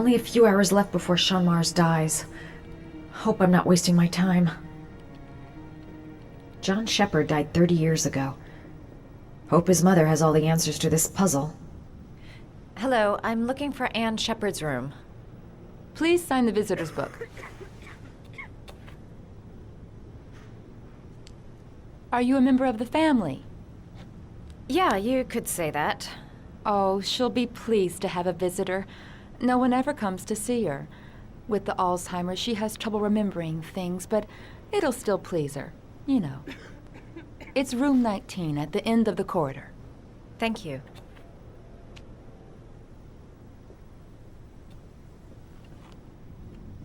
Only a few hours left before Sean Mars dies. Hope I'm not wasting my time. John Shepard died 30 years ago. Hope his mother has all the answers to this puzzle. Hello, I'm looking for Anne Shepard's room. Please sign the visitor's book. Are you a member of the family? Yeah, you could say that. Oh, she'll be pleased to have a visitor. No one ever comes to see her. With the Alzheimer's, she has trouble remembering things, but it'll still please her. You know. It's room 19 at the end of the corridor. Thank you.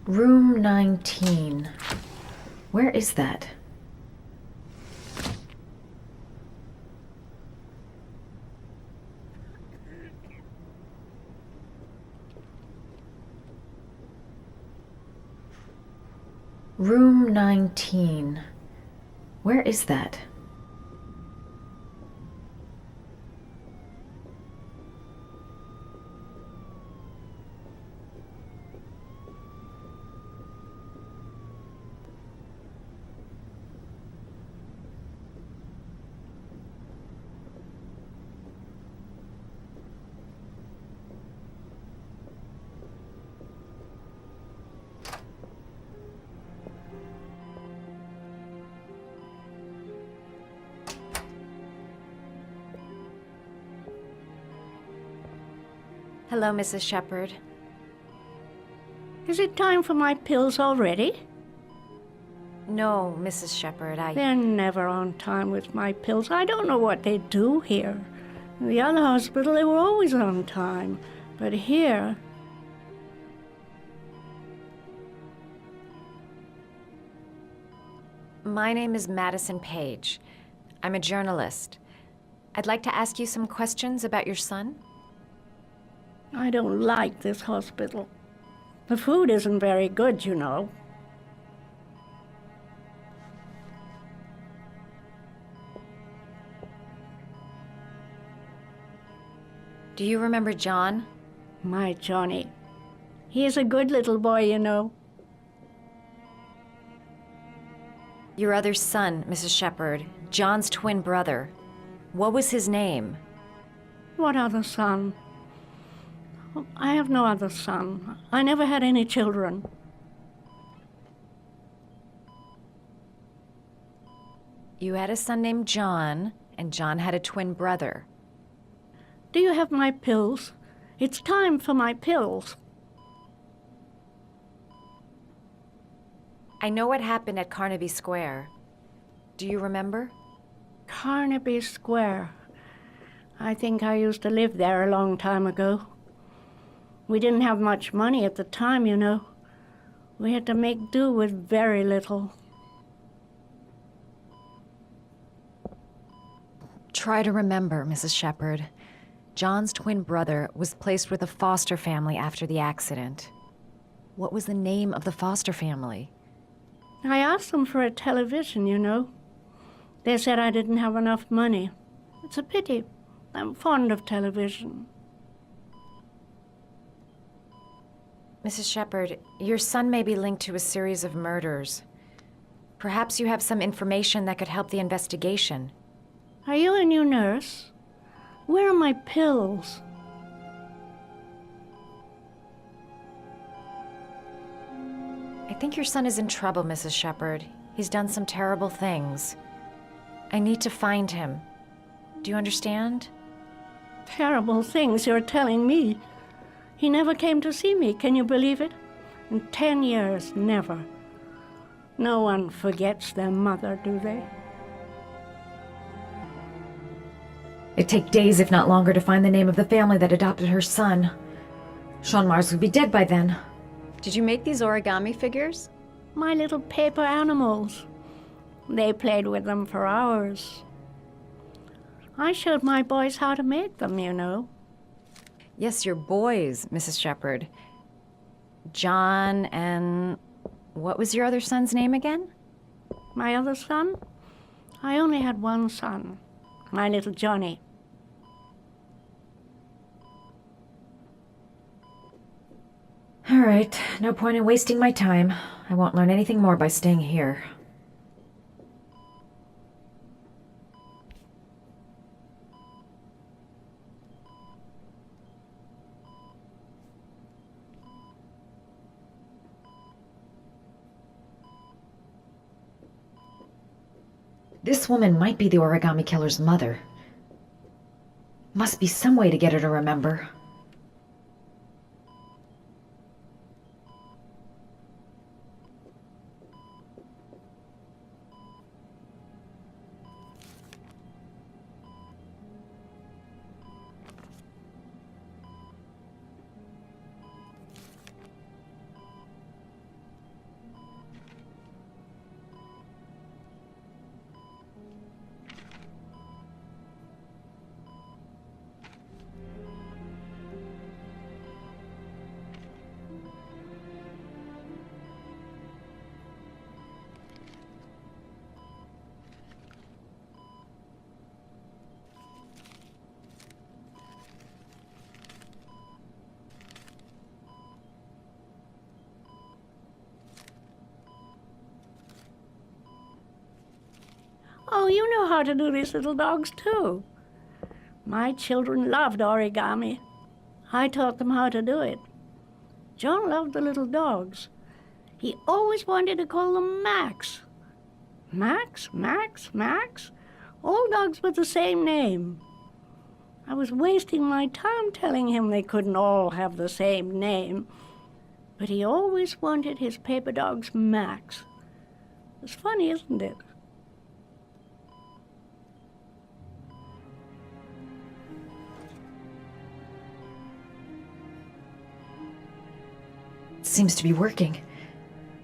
Room 19. Where is that? Room 19. Where is that? Hello, Mrs. Shepard. Is it time for my pills already? No, Mrs. Shepard, They're never on time with my pills. I don't know what they do here. In the other hospital, they were always on time. But here... My name is Madison Page. I'm a journalist. I'd like to ask you some questions about your son. I don't like this hospital. The food isn't very good, you know. Do you remember John? My Johnny. He is a good little boy, you know. Your other son, Mrs. Shepard, John's twin brother. What was his name? What other son? I have no other son. I never had any children. You had a son named John, and John had a twin brother. Do you have my pills? It's time for my pills. I know what happened at Carnaby Square. Do you remember? Carnaby Square. I think I used to live there a long time ago. We didn't have much money at the time, you know. We had to make do with very little. Try to remember, Mrs. Shepard. John's twin brother was placed with a foster family after the accident. What was the name of the foster family? I asked them for a television, you know. They said I didn't have enough money. It's a pity. I'm fond of television. Mrs. Shepard, your son may be linked to a series of murders. Perhaps you have some information that could help the investigation. Are you a new nurse? Where are my pills? I think your son is in trouble, Mrs. Shepard. He's done some terrible things. I need to find him. Do you understand? Terrible things you're telling me. He never came to see me, can you believe it? In 10 years, never. No one forgets their mother, do they? It'd take days, if not longer, to find the name of the family that adopted her son. Sean Mars would be dead by then. Did you make these origami figures? My little paper animals. They played with them for hours. I showed my boys how to make them, you know. Yes, your boys, Mrs. Shepard. John and... what was your other son's name again? My other son? I only had one son, my little Johnny. All right, no point in wasting my time. I won't learn anything more by staying here. This woman might be the origami killer's mother. Must be some way to get her to remember. Oh, you know how to do these little dogs, too. My children loved origami. I taught them how to do it. John loved the little dogs. He always wanted to call them Max. Max, Max, Max. All dogs with the same name. I was wasting my time telling him they couldn't all have the same name. But he always wanted his paper dogs Max. It's funny, isn't it? Seems to be working.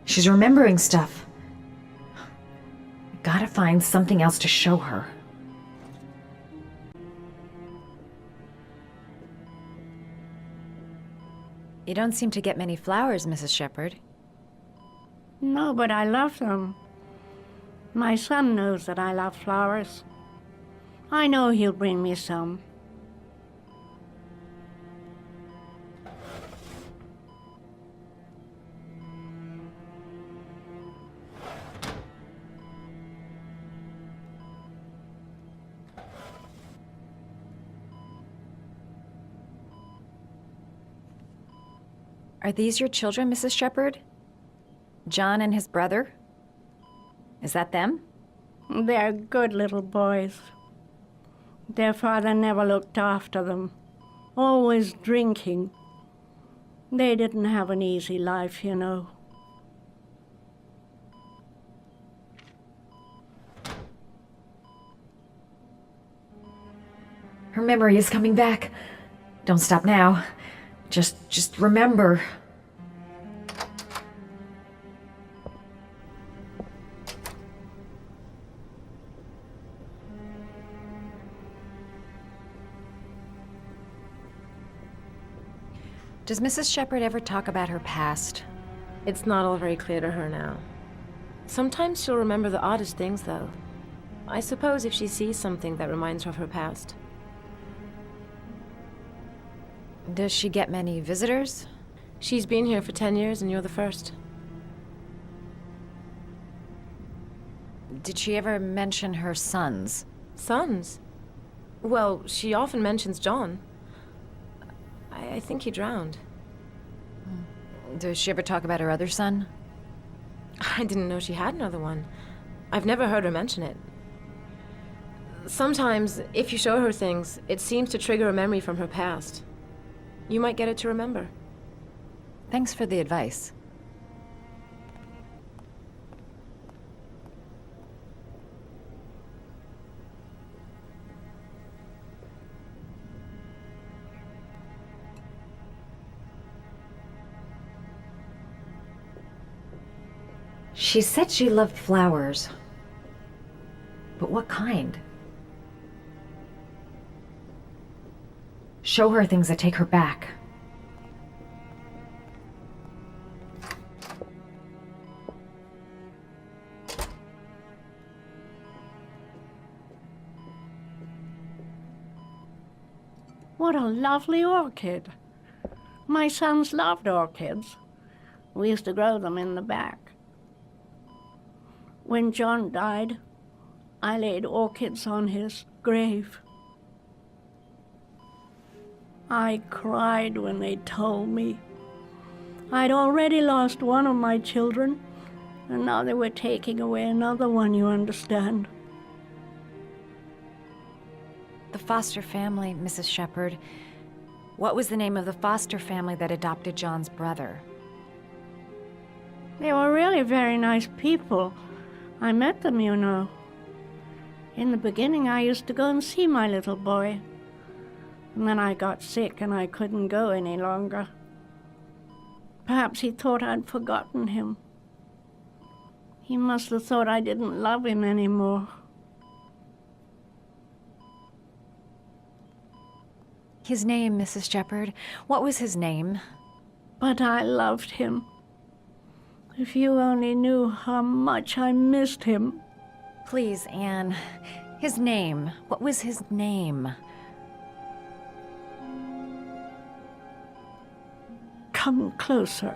She's remembering stuff. Gotta find something else to show her. You don't seem to get many flowers, Mrs. Shepherd. No, but I love them. My son knows that I love flowers. I know he'll bring me some. Are these your children, Mrs. Shepherd? John and his brother? Is that them? They're good little boys. Their father never looked after them, always drinking. They didn't have an easy life, you know. Her memory is coming back. Don't stop now. Just remember. Does Mrs. Shepherd ever talk about her past? It's not all very clear to her now. Sometimes she'll remember the oddest things, though. I suppose if she sees something that reminds her of her past. Does she get many visitors? She's been here for 10 years and you're the first. Did she ever mention her sons? Sons? Well, she often mentions John. I think he drowned. Does she ever talk about her other son? I didn't know she had another one. I've never heard her mention it. Sometimes, if you show her things, it seems to trigger a memory from her past. You might get it to remember. Thanks for the advice. She said she loved flowers. But what kind? Show her things that take her back. What a lovely orchid. My sons loved orchids. We used to grow them in the back. When John died, I laid orchids on his grave. I cried when they told me. I'd already lost one of my children, and now they were taking away another one, you understand. The foster family, Mrs. Shepherd. What was the name of the foster family that adopted John's brother? They were really very nice people. I met them, you know. In the beginning, I used to go and see my little boy. And then I got sick and I couldn't go any longer. Perhaps he thought I'd forgotten him. He must have thought I didn't love him anymore. His name, Mrs. Shepherd. What was his name? But I loved him. If you only knew how much I missed him. Please, Anne. His name. What was his name? Come closer.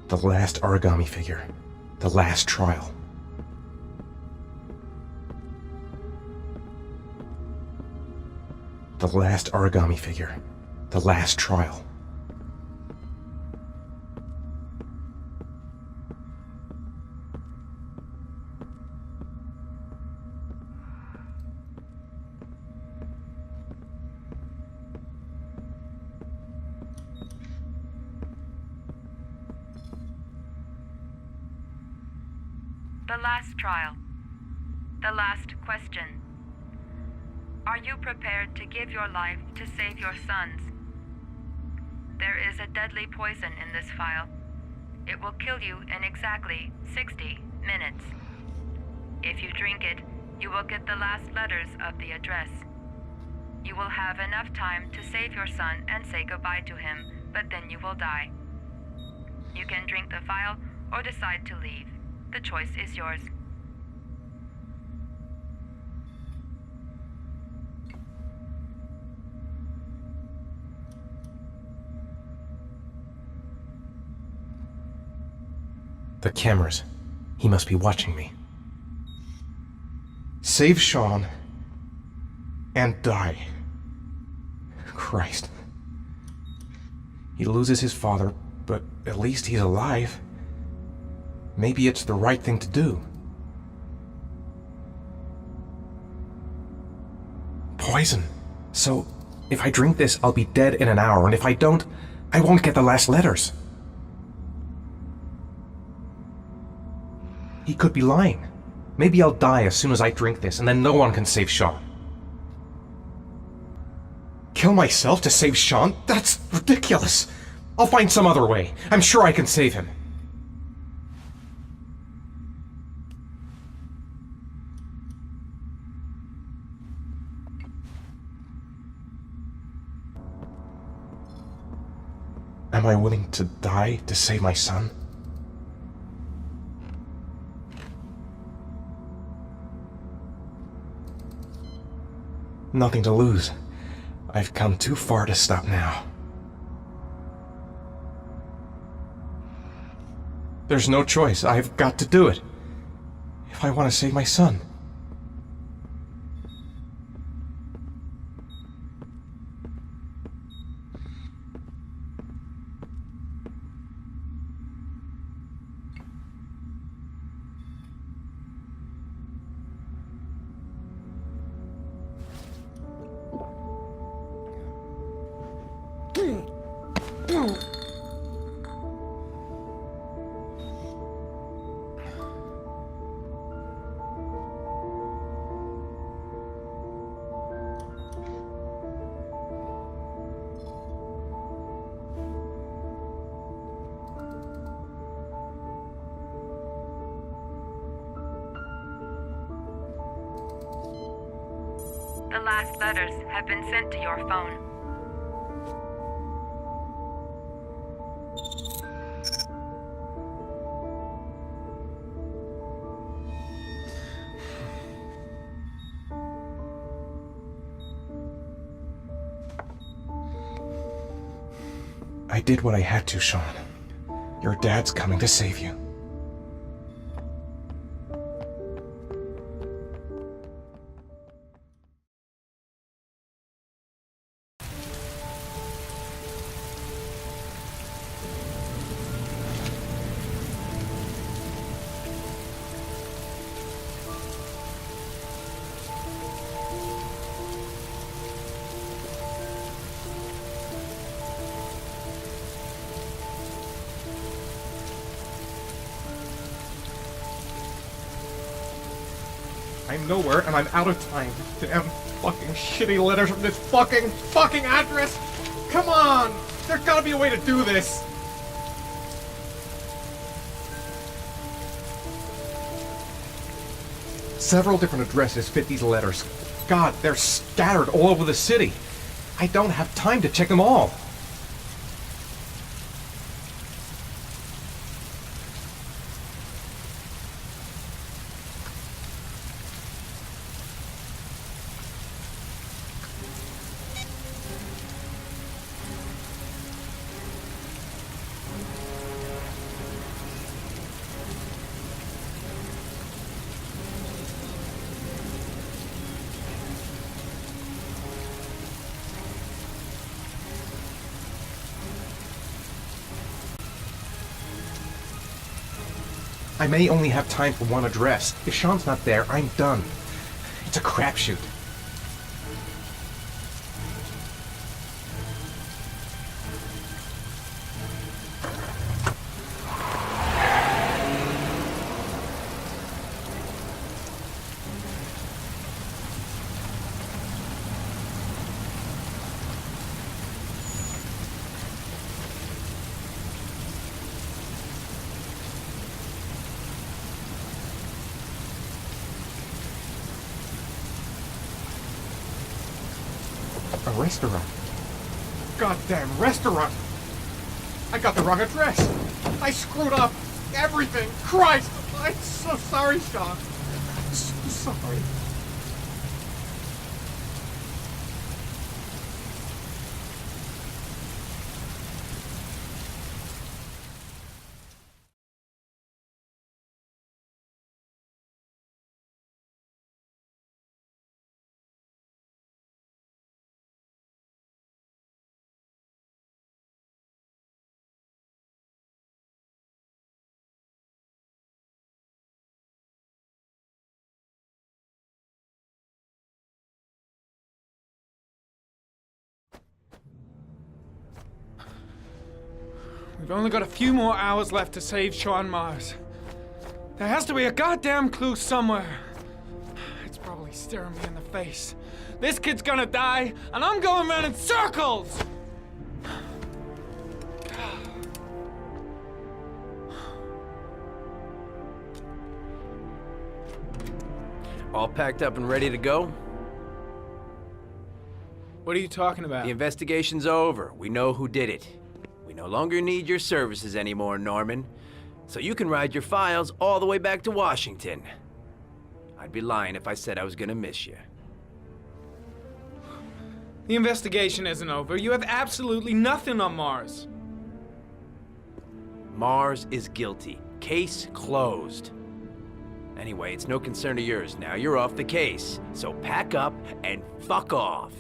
The last origami figure. The last trial. The last origami figure. The last trial. The last trial. The last question. Are you prepared to give your life to save your sons? There is a deadly poison in this vial. It will kill you in exactly 60 minutes. If you drink it, you will get the last letters of the address. You will have enough time to save your son and say goodbye to him, but then you will die. You can drink the vial or decide to leave. The choice is yours. The cameras. He must be watching me. Save Sean and die. Christ. He loses his father, but at least he's alive. Maybe it's the right thing to do. Poison. So, if I drink this, I'll be dead in an hour, and if I don't, I won't get the last letters. He could be lying. Maybe I'll die as soon as I drink this, and then no one can save Sean. Kill myself to save Sean? That's ridiculous. I'll find some other way. I'm sure I can save him. Am I willing to die to save my son? Nothing to lose. I've come too far to stop now. There's no choice. I've got to do it. If I want to save my son. The last letters have been sent to your phone. I did what I had to, Sean. Your dad's coming to save you. I'm nowhere, and I'm out of time. Damn fucking shitty letters from this fucking address! Come on! There's gotta be a way to do this! Several different addresses fit these letters. God, they're scattered all over the city. I don't have time to check them all. I may only have time for one address. If Sean's not there, I'm done. It's a crapshoot. A restaurant. Goddamn restaurant! I got the wrong address! I screwed up everything! Christ! I'm so sorry, Sean! So sorry. We've only got a few more hours left to save Sean Mars. There has to be a goddamn clue somewhere. It's probably staring me in the face. This kid's gonna die, and I'm going around in circles! All packed up and ready to go? What are you talking about? The investigation's over. We know who did it. We no longer need your services anymore, Norman. So you can ride your files all the way back to Washington. I'd be lying if I said I was gonna miss you. The investigation isn't over. You have absolutely nothing on Mars. Mars is guilty. Case closed. Anyway, it's no concern of yours now. You're off the case. So pack up and fuck off.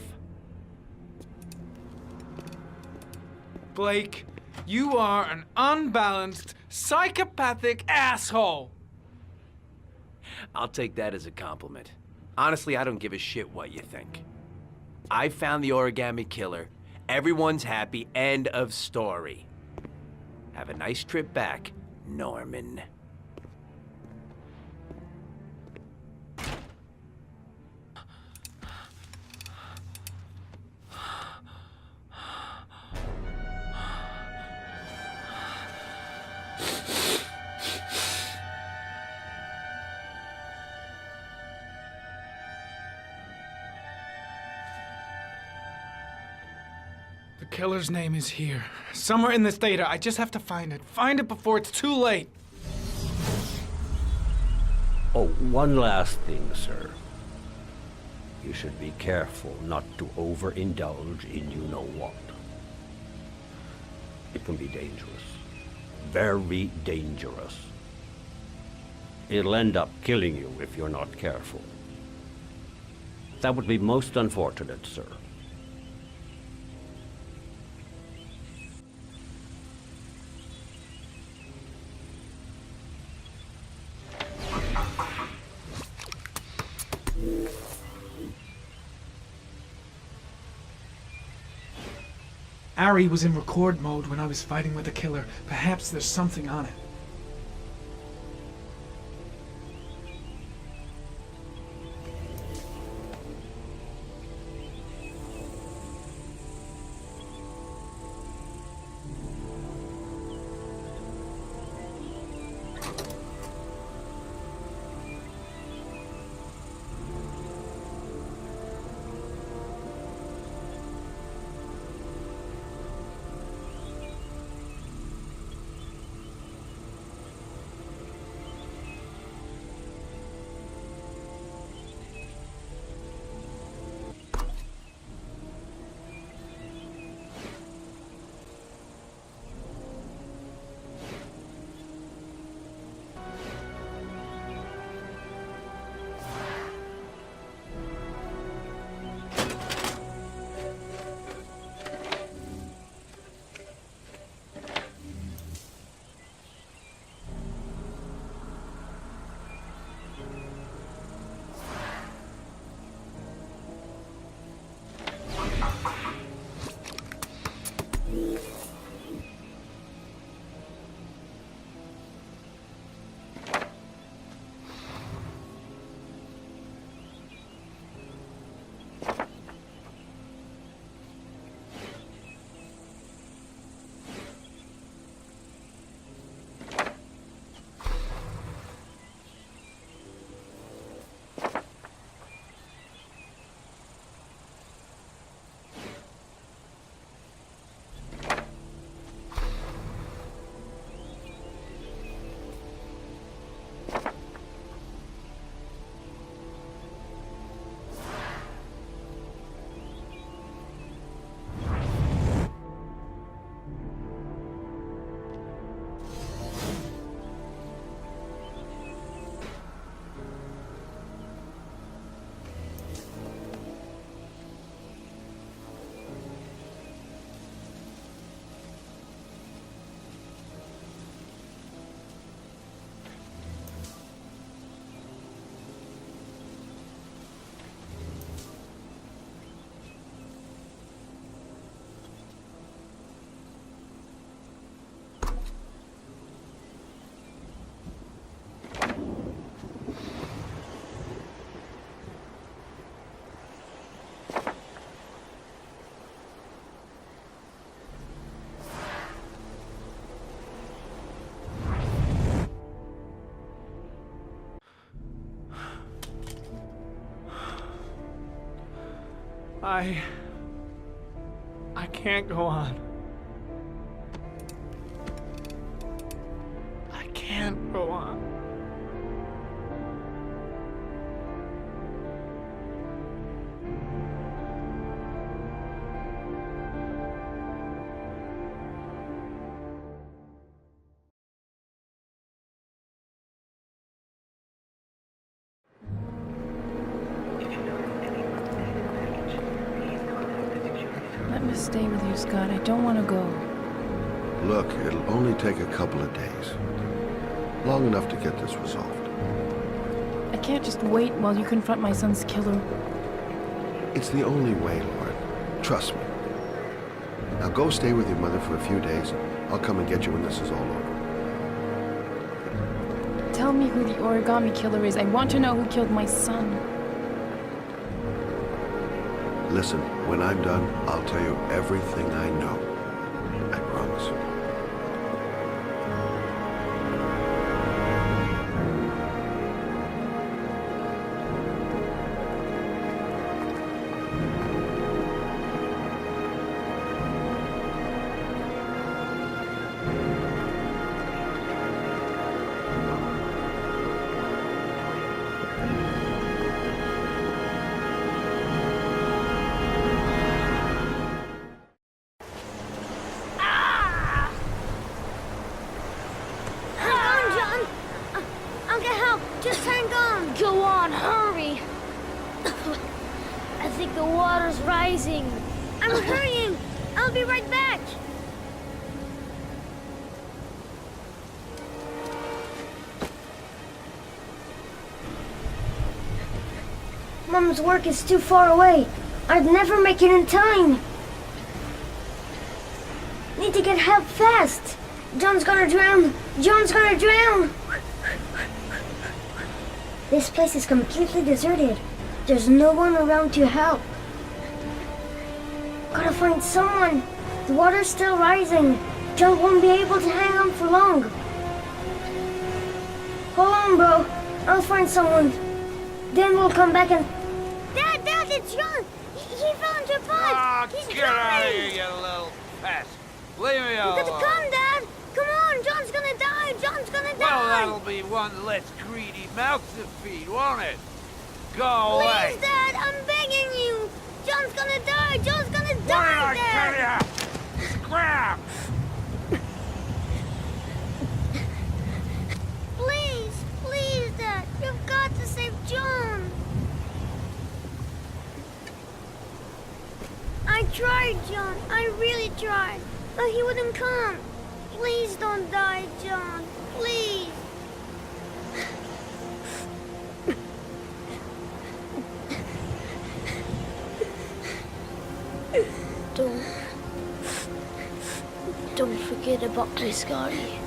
Blake, you are an unbalanced, psychopathic asshole! I'll take that as a compliment. Honestly, I don't give a shit what you think. I found the origami killer, Everyone's happy. End of story. Have a nice trip back, Norman. The killer's name is here. Somewhere in this data. I just have to find it. Find it before it's too late. Oh, one last thing, sir. You should be careful not to overindulge in you-know-what. It can be dangerous. Very dangerous. It'll end up killing you if you're not careful. That would be most unfortunate, sir. Ari was in record mode when I was fighting with the killer. Perhaps there's something on it. I can't go on. I can't go on. Let me stay with you, Scott. I don't want to go. Look, it'll only take a couple of days. Long enough to get this resolved. I can't just wait while you confront my son's killer. It's the only way, Lauren. Trust me. Now go stay with your mother for a few days. I'll come and get you when this is all over. Tell me who the origami killer is. I want to know who killed my son. Listen, when I'm done, I'll tell you everything I know. I promise. Just hang on! Go on, hurry! I think the water's rising. I'm hurrying! I'll be right back! Mom's work is too far away. I'd never make it in time. Need to get help fast. John's gonna drown! John's gonna drown! This place is completely deserted. There's no one around to help. Gotta find someone. The water's still rising. John won't be able to hang on for long. Hold on, bro. I'll find someone. Then we'll come back and... Dad, it's John! He fell into a pond! He's get drowning! out of here, you little pest! Leave me alone! You gotta come, Dad! Come on, John's gonna die! John's gonna die! Well, that'll be one less greedy mouth to feed, won't it? Go away! Please, Dad, I'm begging you! John's gonna die! John's gonna What die, did I Dad! tell you? Scrap! Please, Dad, you've got to save John! I tried, John. I really tried. But he wouldn't come. Please don't die, John. Please. Don't forget about this, Scotty.